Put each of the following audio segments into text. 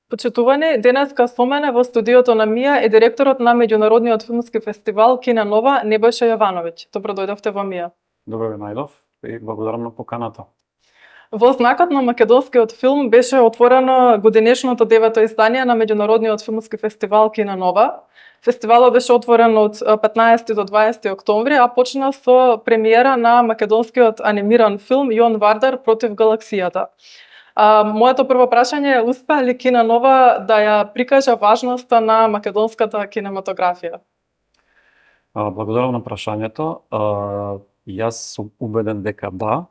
Почитувани, денеска со мене во студиото на МИА е директорот на меѓународниот филмски фестивал Кина Нова, Небојша Јовановиќ. Добро дојдовте во МИА. Добро ве најдов и благодарам на поканата. Во знакот на македонскиот филм беше отворено годинешното 9-то издание на меѓународниот филмски фестивал Кина Нова. Фестивалот беше отворен од 15 до 20 октомври, а почна со премиера на македонскиот анимиран филм Јон Вардар против галаксијата. Моето прво прашање е: успеа ли Кина Нова да ја прикажа важноста на македонската кинематографија? Благодарам на прашањето. Јас сум убеден дека да.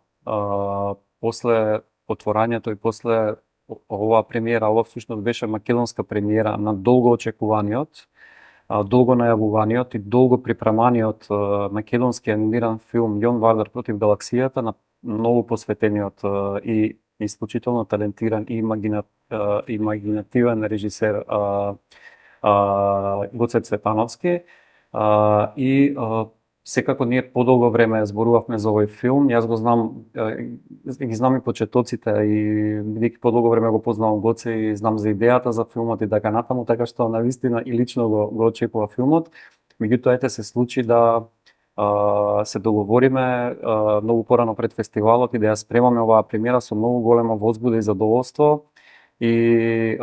После отворањето и после оваа премиера, ова всушност беше македонска премиера на долго очекуваниот, долго најавуваниот и долго припреманиот македонски анимиран филм Јон Вардар против галаксијата, на многу посветениот и исклучително талентиран и имагинативен режисер Гоце Цветановски. И секако ние подолго време зборувавме за овој филм. Јас го знам, ги знам и почетоците, и бидејќи подолго време го познавам Гоце и знам за идејата за филмот и така натаму, така што навистина и лично го очекува филмот. Меѓутоа ете се случи да се договориме многу порано пред фестивалот и да ја спремаме оваа премиера со многу голема возбуда и задоволство, и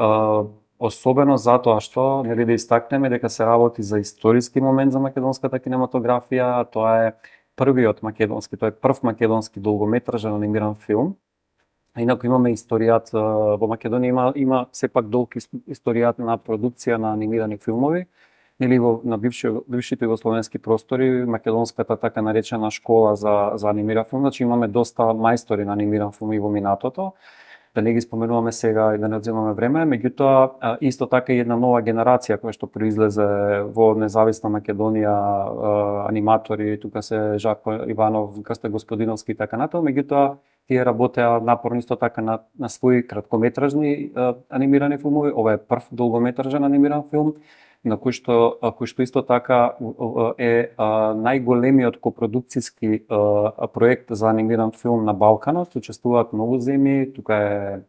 особено затоа што нели да истакнеме дека се работи за историски момент за македонската кинематографија. Тоа е првиот македонски, тоа е прв македонски долгометражен анимиран филм. Инаку имаме историјат во Македонија, има сепак долг историјат на продукција на анимирани филмови. Или на бившите југословенски простори, македонската така наречена школа за анимиран филм, значи имаме доста мајстори на анимиран филм и во минатото. Да не ги споменуваме сега и да не одземаме време, меѓутоа исто така и една нова генерација која што произлезе во независна Македонија, аниматори, тука се Жако Иванов, Крсте Господиновски и така натаму, меѓутоа тие работеа напорно исто така на своји краткометражни анимирани филмови. Ова е прв долгометражен анимиран филм, на кој што исто така е најголемиот копродукцијски проект за анимиран филм на Балканот. Учествуваат многу земји, тука е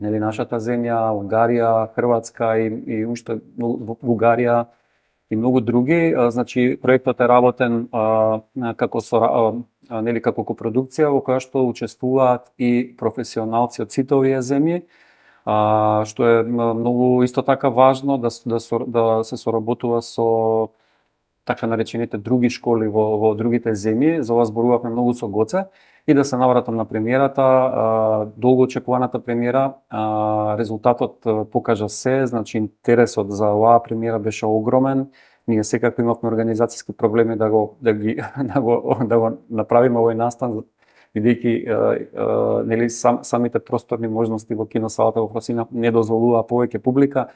нели нашата земја, Унгарија, Хрватска и уште Бугарија и многу други. Значи проектот е работен како копродукција во која што учествуваат и професионалци од сите овие земји. Што е многу исто така важно да се соработува со така наречените други школи во другите земји. За ова зборувавме многу со Гоце. И да се навратам на премиерата, долго очекуваната премиера, резултатот покажа се, значи интересот за оваа премиера беше огромен. Ние секако имавме организацијски проблеми да го направиме овој настан, бидејќи нели самите просторни можности во киносалата во Фросина не дозволуваа повеќе публика.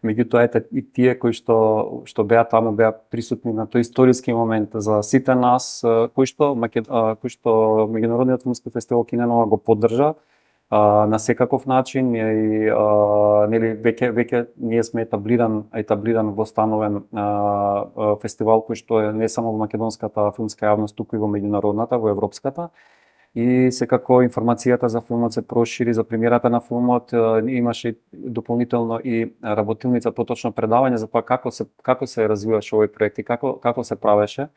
Меѓутоа ете и тие кои што беа таму беа присутни на тој историски момент за сите нас, кои што меѓународниот филмски фестивал Кина Нова го поддржа на секаков начин, и нели веќе ние сме етаблиран востановен фестивал кој што е не само во македонската филмска јавност, туку и во меѓународната, во европската. И секако информацијата за филмот се прошири, за премиерата на филмот имаше дополнително и работилница, поточно предавање за тоа како се развиваше овој проект и како се правеше.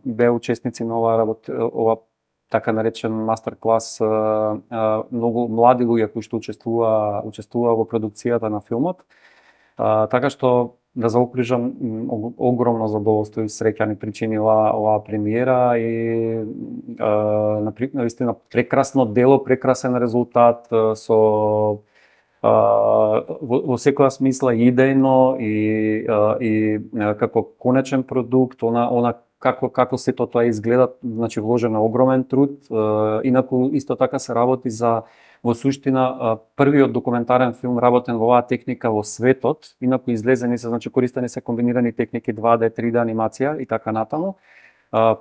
Беа учесници на ова така наречен мастер клас многу млади луѓе кои што учествуваа во продукцијата на филмот. Така што да заокружам, огромно задоволство и среќа ни причини оваа премиера, и навистина прекрасно дело, прекрасен резултат, со во секоја смисла идејно и како конечен продукт, она како сето тоа изгледа, значи вложен на огромен труд. Инаку исто така се работи за, во суштина, првиот документарен филм работен во оваа техника во светот. Инаку излезени се, значи користени се комбинирани техники 2D, 3D анимација и така натаму.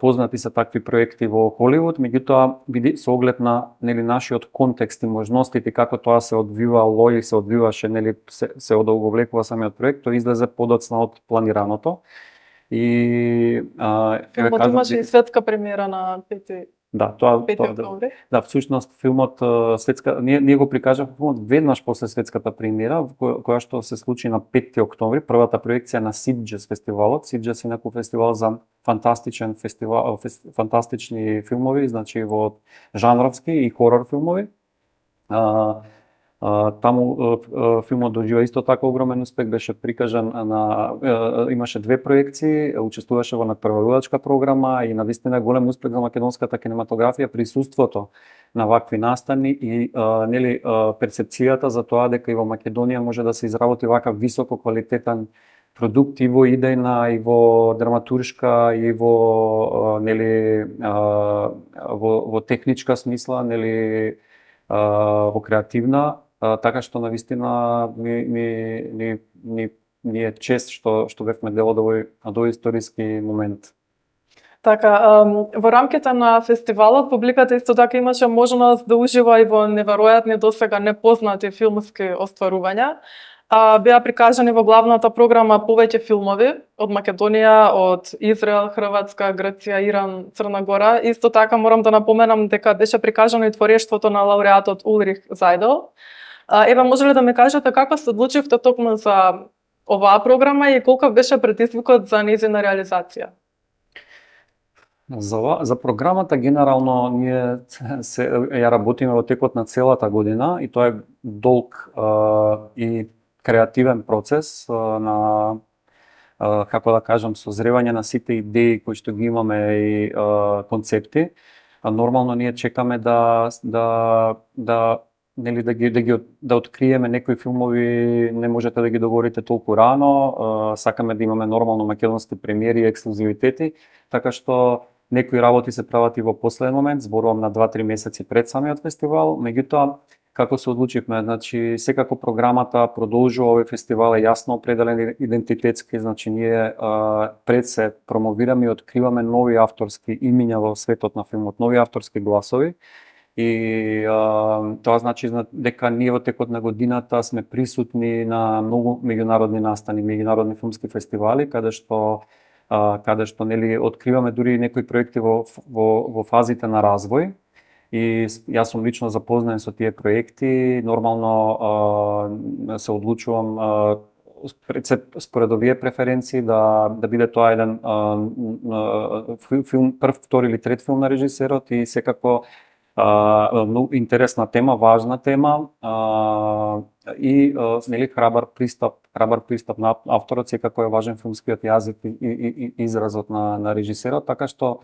Познати се такви проекти во Холивуд, меѓутоа со оглед на нели нашиот контекст и можностите како тоа се одвивало и се одвиваше, нели се одолговлекува самиот проект, тој излезе подоцна од планираното. И филмот имаше и светска премиера на 5 Да, 5 октомври. да, всушност филмот ние го прикажавме филмот веднаш после светската премиера, која што се случи на 5 октомври, првата проекција на Ситџес фестивалот. Ситџес е некој фестивал за фантастичен фестивал, фантастични филмови, значи во жанровски и хорор филмови. Таму филмот дожива исто така огромен успех, беше прикажан имаше две проекции, учествуваше во надпреварувачка програма и навистина голем успех за македонската кинематографија, присуството на вакви настани и перцепцијата за тоа дека и во Македонија може да се изработи вакав високо квалитетен продукт и во идејна, и во драматуршка, и во во техничка смисла, во креативна, така што навистина ми е чест што бевме дел од овој историски момент. Така, во рамките на фестивалот публиката исто така имаше можност да ужива и во неверојатни досега непознати филмски остварувања. Беа прикажани во главната програма повеќе филмови од Македонија, од Израел, Хрватска, Грција, Иран, Црна Гора. Исто така морам да напоменам дека беше прикажано и творештвото на лауреатот Улрих Зајдел. Еве, може ли да ми кажете како се одлучивте токму за оваа програма и колку беше предизвикот за нејзина реализација? За програмата генерално ние ја работиме во текот на целата година и тоа е долг и креативен процес на како да кажам созревање на сите идеи кои што ги имаме и концепти. Нормално ние чекаме да откриеме некои филмови, не можете да ги договорите толку рано, сакаме да имаме нормално македонски премиери и ексклузивитети, така што некои работи се прават и во последен момент, зборувам на 2-3 месеци пред самиот фестивал, меѓутоа како се одлучивме, значи секако програмата продолжува, овој фестивал е јасно определен идентитетски, значи ние пред се промовираме и откриваме нови авторски имиња во светот на филмот, нови авторски гласови. И тоа значи дека ние во текот на годината сме присутни на многу меѓународни настани, меѓународни филмски фестивали, каде што откриваме дури некои проекти во фазите на развој. И јас сум лично запознаен со тие проекти, нормално се одлучувам според овие преференции да биде тоа еден филм, прв, втори или трет филм на режисерот и секако многу интересна тема, важна тема и храбар пристап на авторот, секако е важен филмскиот јазик и изразот на режисерот, така што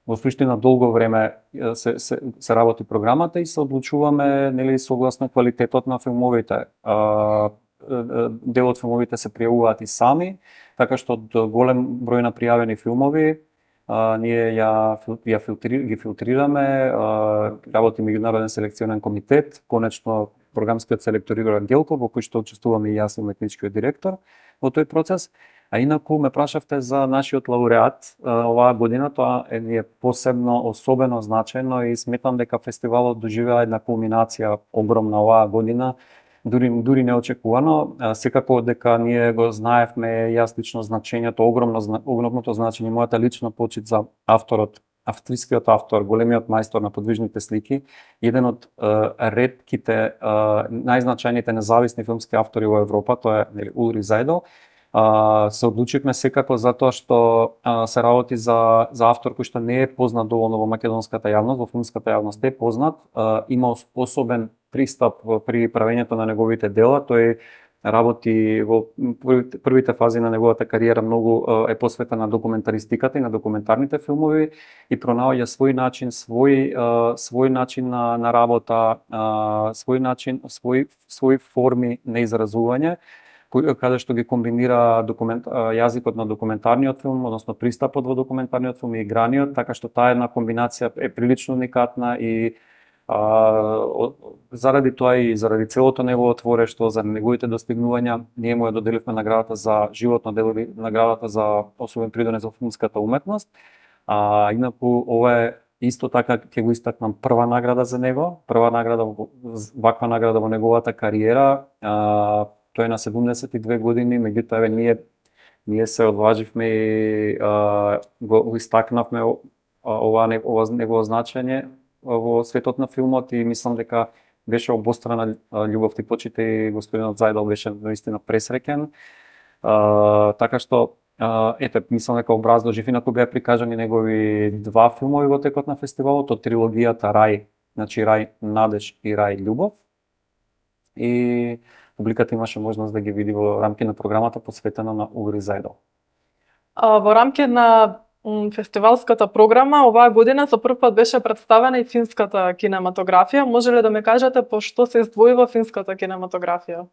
во суштина долго време се работи програмата и се одлучуваме согласно квалитетот на филмовите. Дел од филмовите се пријавуваат и сами, така што од голем број на пријавени филмови ние ги филтрираме, работи меѓународен селекционен комитет, конечно програмскиот селектор Игор Ангелков, во кој што учествуваме и јас и уметничкиот директор во тој процес. А инаку ме прашавте за нашиот лауреат оваа година, тоа е посебно, особено значајно и сметам дека фестивалот доживеа една кулминација огромна оваа година, дури неочекувано. Секако дека ние го знаевме јас лично значењето, огромното значење, мојата лична почит за авторот, австрискиот автор, големиот мајстор на подвижните слики, еден од ретките најзначајните независни филмски автори во Европа, тоа е Улрих Зајдел. Се одлучивме секако затоа што се работи за автор кој што не е познат доволно во македонската јавност, во филмската јавност е познат, има особен пристап при правењето на неговите дела, тој работи во првите фази на неговата кариера многу е посветена на документаристиката и на документарните филмови и пронаоѓа свој начин на работа, свој форми на изразување, каде што ги комбинира јазикот на документарниот филм, односно пристапот во документарниот филм и играниот, така што таа една комбинација е прилично уникатна и заради тоа и заради целото негово творештво, за неговите достигнувања, ние му ја доделивме наградата за животно дело, наградата за особен придонес во филмската уметност. Инаку ова е исто така ќе го истакнам прва награда за него, ваква награда во неговата кариера. Тој е на 72 години, меѓутоа ние се одваживме и го истакнавме ова негово значење во светот на филмот и мислам дека беше обострана љубов и почит и господинот Зајдел беше наистина пресреќен. Така што ете, мислам дека образложив, инаку беа прикажани негови два филмови во текот на фестивалот, од трилогијата Рај, значи Рај Надеж и Рај Љубов. И публиката имаше можност да ги види во рамки на програмата посветена на Ури Зајдел. Во рамки на фестивалската програма оваа година за прв пат беше представена и финската кинематографија. Може ли да ме кажете по што се издвојува финската кинематографија?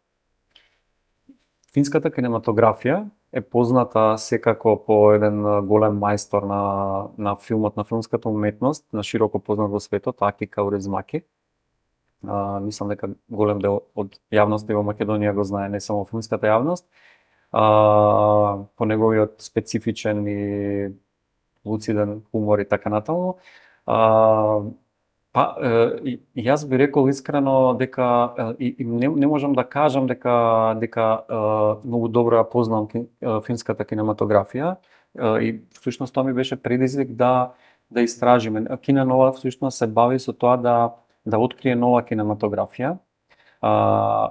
Финската кинематографија е позната секако по еден голем мајстор на филмот, на филмската уметност, на широко познат во светот, Аки Кауризмаки. Мислам дека голем дел од јавноста во Македонија го знае, не само филмската јавност. По неговиот специфичен и луциден умор и така натаму. Јас би рекол искрено дека не можам да кажам дека многу добро ја познам финската кинематографија и всушност тоа ми беше предизвик да истражиме. Кина Нова всушност се бави со тоа да открие нова кинематографија.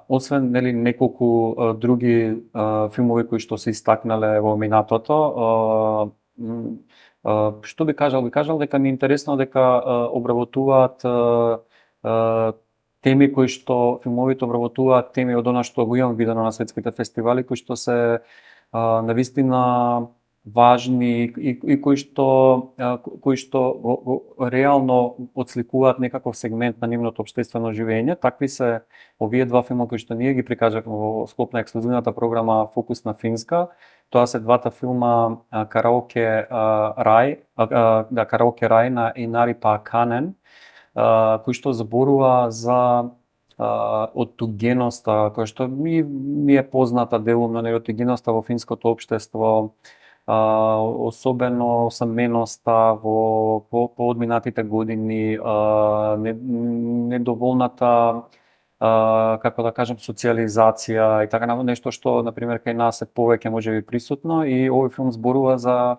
Освен неколку други филмови кои што се истакнале во минатото, што би кажал? Би кажал дека ми е интересно дека обработуваат теми кои што филмовите обработуваат теми од она што го имам видено на светските фестивали, кои што се навистина важни и кои што реално отсликуваат некаков сегмент на нивното општествено живење. Такви се овие два филма кои што ние ги прикажавме во склоп на ексклузивната програма Фокус на Финска. Тоа се двата филма Караоке Рај на Инари Пааканен, кои што зборува за отугеноста, која што ми е позната делумно, отугеноста во финското општество, особено саменоста во одминатите години, недоволната како да кажам социјализација и така нешто што на пример кај нас е повеќе можеби присутно и овој филм зборува за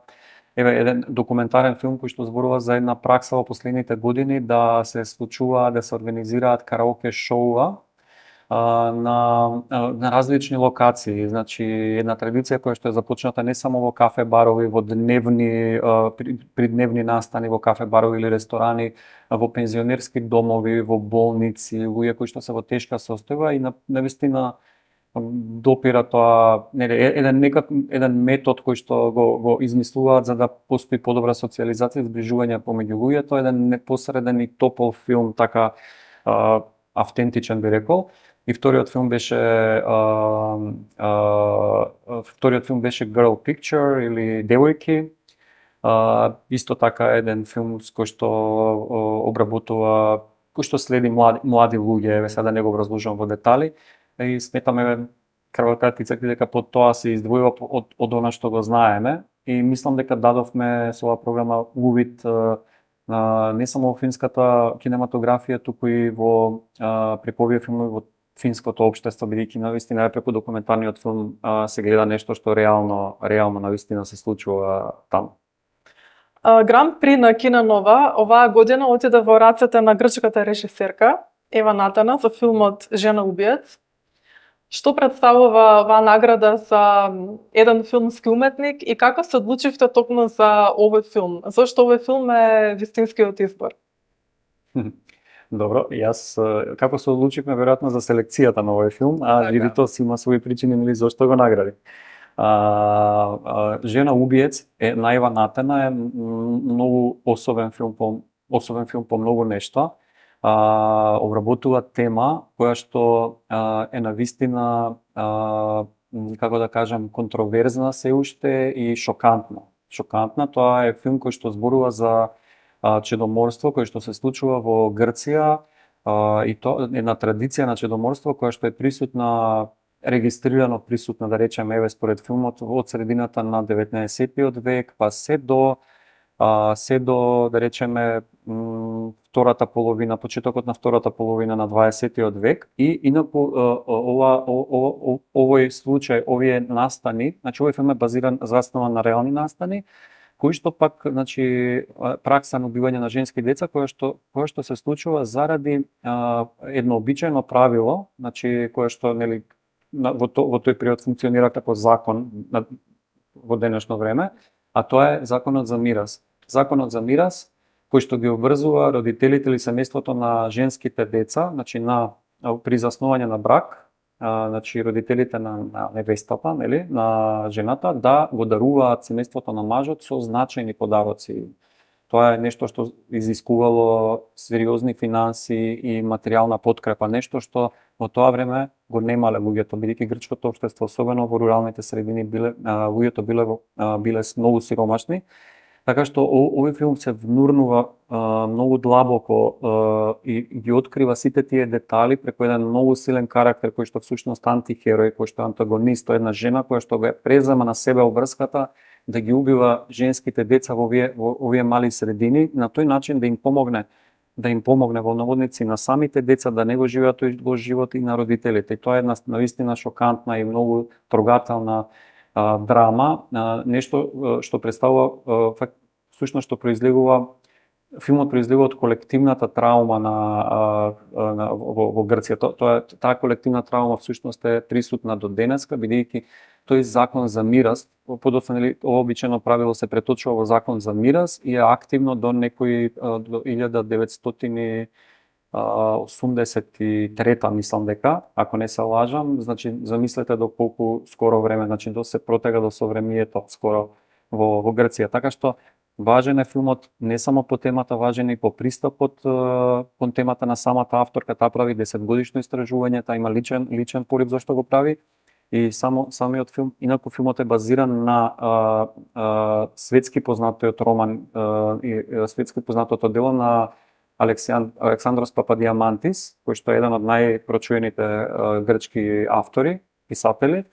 еден документарен филм кој што зборува за една пракса во последните години да се случува да се организираат караоке шоуа на различни локации. Значи една традиција која што е започната не само во кафе барови, во придневни настани во кафе барови или ресторани, во пензионерски домови, во болници, луѓе кои што се во тешка состојба и навистина допира тоа еден метод кој што го измислуваат за да постои подобра социјализација и зближување помеѓу луѓето, еден непосреден и топол филм, така автентичен би рекол. И вториот филм беше Girl Picture или Девојки. Исто така еден филм кој што обработува, кој што следи млади луѓе, сега да не го разложувам во детали. И сметаме крвократиците дека под тоа се издвојува од она што го знаеме и мислам дека дадовме со оваа програма увид не само во финската кинематографија, туку и во преку овие филмови во финското општество, бидејќи навистина преку документарниот филм се гледа нешто што реално навистина се случува таму. Гран при на Кина Нова оваа година отиде во рацете на грчката режисерка Ева Натана за филмот Жена убиец. Што представува оваа награда за еден филмски уметник и како се одлучивте токму за овој филм? Зошто овој филм е вистинскиот избор? Добро, јас како се одлучивме веројатно за селекцијата на овој филм, видите си има своји причини нели зошто го награди. Жена убиец е на Ева Натана е многу особен филм по многу нешта. Обработува тема која што е навистина како да кажам контроверзна се уште и шокантна. Тоа е филм кој што зборува за чедоморство кој што се случува во Грција и тоа една традиција на чедоморство која што е регистрирано присутна да речеме според филмот од средината на 19-тиот век па се до да речеме почетокот на втората половина на 20-тиот век и инаку овој случај, овие настани, значи овој филм е заснуван на реални настани, кој што пак, значи, пракса на убивање на женски деца, која што се случува заради едно обичаено правило, значи, кое што, нели, во тој период функционира како закон во денешно време, а тоа е законот за мирас. Законот за мирас, кој што ги обврзува родителите или семејството на женските деца, значи при заснување на брак, значи родителите на невестата, нели, на жената, да го даруваат семејството на мажот со значајни подароци. Тоа е нешто што изискувало сериозни финанси и материјална подкрепа, нешто што во тоа време го немале луѓето, бидејќи грчкото општество, особено во руралните средини, луѓето биле многу сиромашни. Така што овој филм се внурнува многу длабоко и ги открива сите тие детали преку еден многу силен карактер кој што всушност антихерој, кој што антагонист, една жена која што го презема на себе обврската да ги убива женските деца во овие мали средини, на тој начин да им помогне во наводници на самите деца да не го живеат тој лош живот и на родителите. И тоа е една навистина шокантна и многу трогателна драма, нешто што представува всушност што филмот произлегува од колективната траума во Грција. Таа колективна траума всушност е присутна до денеска, бидејќи тој закон за мирас, подоцна, нели, обичаено правило се преточува во закон за мирас и е активно до некои до 1983 мислам дека, ако не се лажам, значи замислете до колку скоро време, значи се протега до совремието скоро во Грција. Така што важен е филмот не само по темата, важен е и по пристапот кон темата на самата авторка. Таа прави 10-годишно истражување, таа има личен порив зашто го прави. И самиот филм, инаку филмот е базиран на светски познатиот роман и светски познатото дело на Александрос Пападиамантис, кој што е еден од најпрочуените грчки автори, писатели.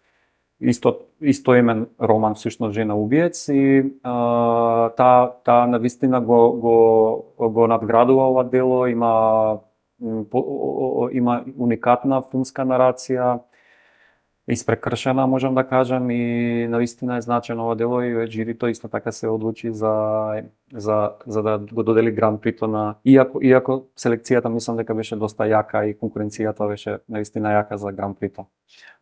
Истоимен роман, всушност Жена убиец, и таа навистина го надградува ова дело, има уникатна филмска нарација, испрекршена, можам да кажам, и навистина е значено ова дело и жирито исто така се одлучи за да го додели Гран Прито на иако селекцијата мислам дека беше доста јака и конкуренцијата беше навистина јака за Гран Прито.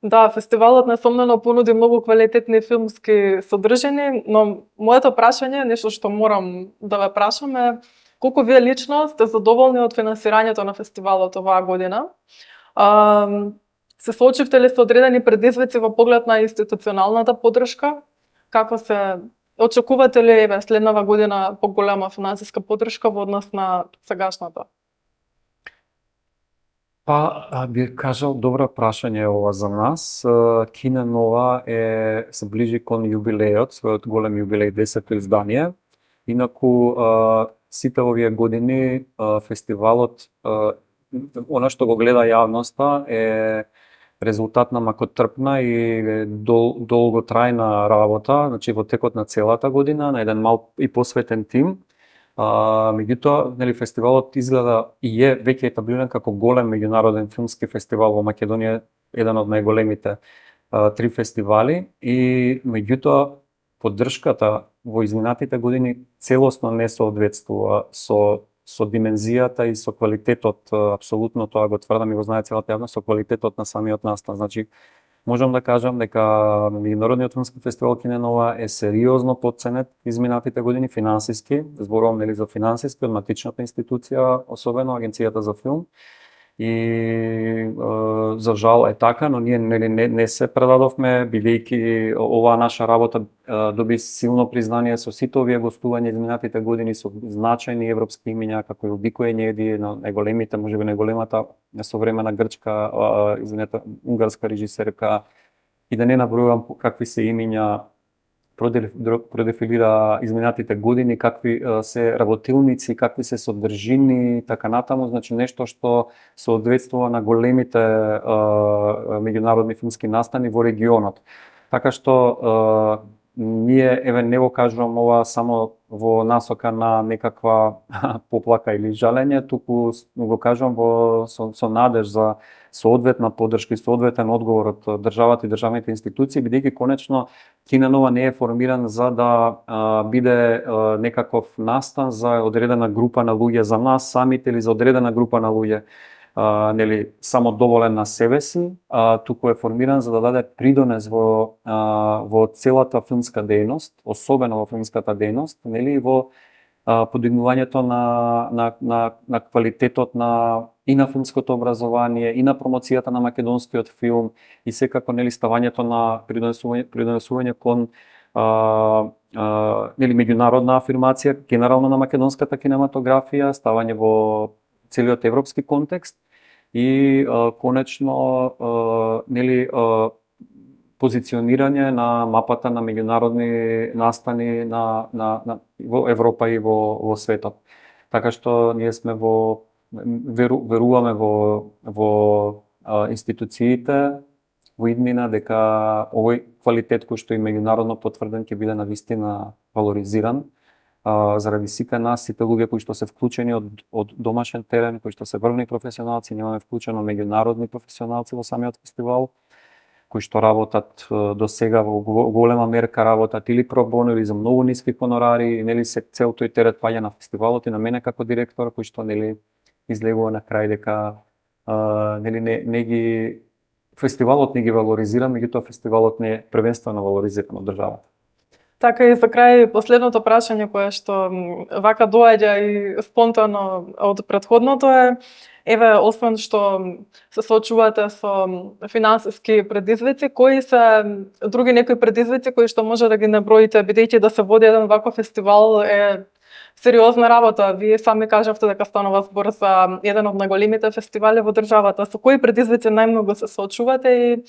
Да, фестивалот несомнено понуди многу квалитетни филмски содржини, но моето прашање, нешто што морам да ве прашам е колку вие лично сте задоволни од финансирањето на фестивалот оваа година? Се соочивте ли со одредени предизвици во поглед на институционалната поддршка? Како се очекувате ли следнава година поголема финансиска поддршка во однос на сегашната? Би кажал добро прашање ова за нас. Кине Нова се ближи кон јубилејот, својот голем јубилеј, 10-то издание. Инаку сите овие години фестивалот, она што го гледа јавноста е резултат на макотрпна и долготрајна работа, значи во текот на целата година, на еден мал и посветен тим. Меѓутоа, нели, фестивалот изгледа и е веќе етаблиран како голем меѓународен филмски фестивал во Македонија, еден од најголемите 3 фестивали, и меѓутоа поддршката во изминатите години целосно не соодветствува со димензијата и со квалитетот, апсолутно тоа го тврдам и го знае целата јавност, со квалитетот на самиот настан. Значи, можам да кажам дека меѓународниот филмски фестивал Кине Нова е сериозно потценет изминатите години финансиски, зборувам, нели, за финансиски од матичната институција, особено Агенцијата за филм. И за жал е така, но ние не се предадовме, бидејќи оваа наша работа доби силно признание со сите овие гостувања изминатите години со значајни европски имиња, како и Обикој Ењеди, најголемите, можеби најголемата современа грчка, унгарска режисерка, и да не набројувам какви се имиња продефилира изминатите години, какви се работилници, какви се содржини, така натаму, значи нешто што соодветствува на големите меѓународни филмски настани во регионот. Така што ние, не го кажувам ова само во насока на некаква поплака или жалење, туку го кажувам со надеж за соодветна поддршка и соодветен одговор од државата и државните институции, бидејќи конечно Кина Нова не е формиран за да биде некаков настан за одредена група на луѓе, за нас самите или за одредена група на луѓе, нели само доволен на себе си, туку е формиран за да даде придонес во целата филмска дејност, особено во филмската дејност, нели во подигнувањето на квалитетот и на филмското образование, и на промоцијата на македонскиот филм, и секако нели ставањето на придонесување кон нели меѓународна афирмација генерално на македонската кинематографија, ставање во целиот европски контекст и конечно нели позиционирање на мапата на меѓународни настани во Европа и во светот. Така што ние сме веруваме во институциите, во иднина дека овој квалитет кој што и меѓународно потврден ќе биде навистина валоризиран заради сите нас, сите луѓе кои што се вклучени од домашен терен, кои што се врвни професионалци, немаме вклучено меѓународни професионалци во самиот фестивал, кои што работат до сега во голема мерка работат или про боно или за многу ниски хонорари, и нели се цел тој терет паѓа на фестивалот и на мене како директор кој што нели излегува на крај дека нели фестивалот не ги валоризира, меѓутоа фестивалот не е првенствено валоризиран од државата. Така и за крај последното прашање кое што вака доаѓа и спонтано од претходното е, еве, освен што се соочувате со финансиски предизвици, кои се други некои предизвици кои што може да ги наброите, бидејќи да се води еден ваков фестивал е сериозна работа. Вие сами кажавте дека станува збор за еден од најголемите фестивали во државата. Со кои предизвици најмногу се соочувате и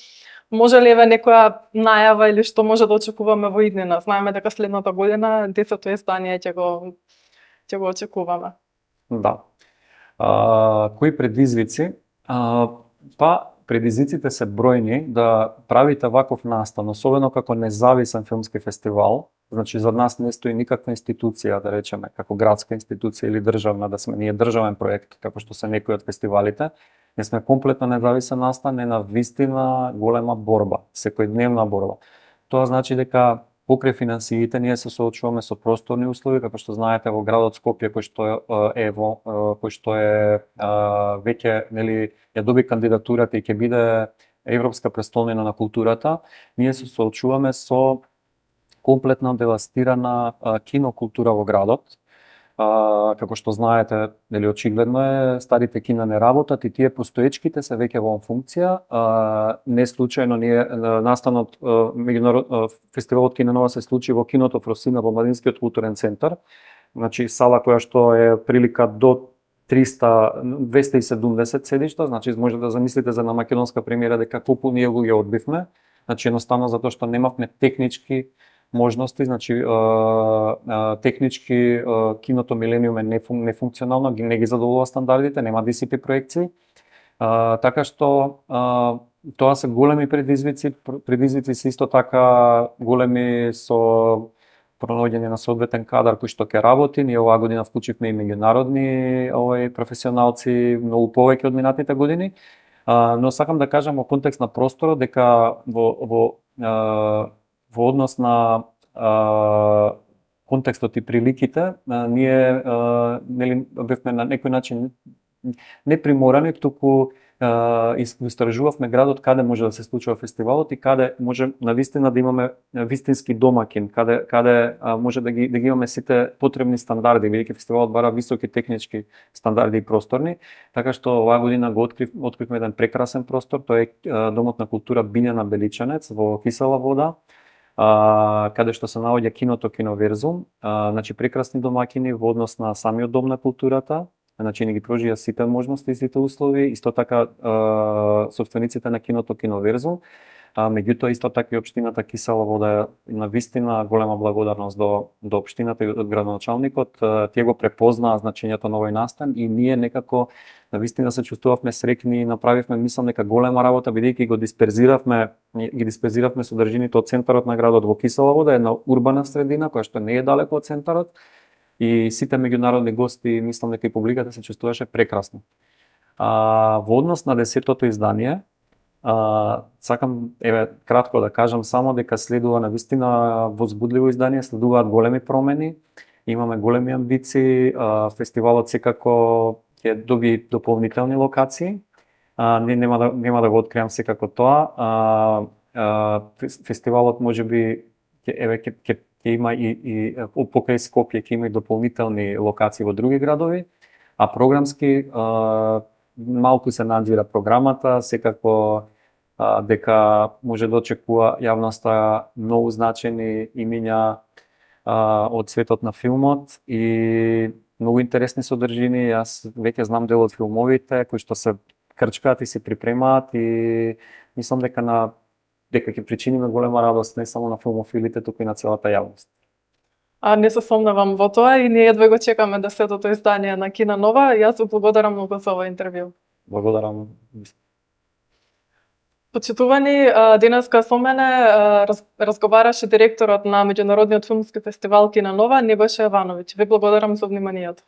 може ли еве некоја најава или што може да очекуваме во иднина? Знаеме дека следната година 10-то издание ќе го очекуваме. Да. Кои предизвици? Предизвиците се бројни да правите ваков настан, особено како независен филмски фестивал. Значи за нас не стои никаква институција, да речеме, како градска институција или државна, да сме ние државен проект, како што се некои од фестивалите. Не сме комплетно независен настан, е на вистина голема борба, секојдневна борба. Тоа значи дека покрај финансиите ние се соочуваме со просторни услови, како што знаете во градот Скопје кој што е веќе нели ја доби кандидатурата и ќе биде Европска престолнина на културата, ние се соочуваме со комплетно девастирана кинокултура во градот. Како што знаете, нели очигледно е, старите кина не работат и тие постоечките се веќе во функција. Не случајно ние настанот фестивалот Кина Нова се случи во киното Фросина во Младинскиот културен центар. Значи сала која што е прилика до 270 седишта, значи може да замислите за на македонска премиера дека колку ние луѓе одбивме. Значи едноставно затоа што немавме технички можности, значи технички киното Милениум е нефункционално, не ги задоволува стандардите, нема DCP проекции. Така што тоа се големи предизвици се исто така големи со пронаоѓање на соодветен кадар кој што ќе работи. Ние оваа година вклучивме и меѓународни професионалци, многу повеќе од минатите години. Но сакам да кажам во контекст на просторот дека во однос на контекстот и приликите, ние нели бевме на некој начин не приморани, туку истражувавме градот каде може да се случува фестивалот и каде може навистина да имаме вистински домакин, каде може да ги имаме сите потребни стандарди, бидејќи фестивалот бара високи технички стандарди и просторни. Така што оваа година го откривме еден прекрасен простор, тоа е Домот на култура Билјана Беличанец во Кисела вода, каде што се наоѓа киното Киноверзум, значи прекрасни домакини во однос на самиот Дом на културата. Значи не ги прожија сите можности и сите услови, исто така собствениците на киното Киноверзум. Меѓутоа исто така и општината Кисела Вода е на вистина голема благодарност до општината и од градоначалникот. Тие го препознаа значењето на овој настан и ние некако на вистина се чувствувавме среќни и направивме, мислам, нека голема работа бидејќи ги дисперзиравме содржините од центарот на градот во Кисела Вода, една урбана средина која што не е далеко од центарот и сите меѓународни гости, мислам дека и публиката се чувствуваше прекрасно. Во однос на 10-тото издание, сакам кратко да кажам само дека следува на вистина возбудливо издание, следуваат големи промени, имаме големи амбиции, фестивалот секако ќе доби дополнителни локации. Нема да го откриам секако тоа. Фестивалот можеби ќе има и покрај Скопје ќе има и дополнителни локации во други градови, а програмски малку се надзира програмата, секако дека може да очекува јавноста многу значени имиња од светот на филмот и многу интересни содржини. Јас веќе знам дел од филмовите кои што се крчкаат и се припремаат и мислам дека ќе причиниме голема радост не само на филмофилите, туку и на целата јавност. Не се сомневам во тоа и ние едва го чекаме 10-тото издание на Кина Нова. Јас ви благодарам многу за ова интервју. Благодарам. Почитувани, денеска со мене разговараше директорот на Меѓународниот филмски фестивал Кина Нова, Небојша Јовановиќ. Ви благодарам за вниманието.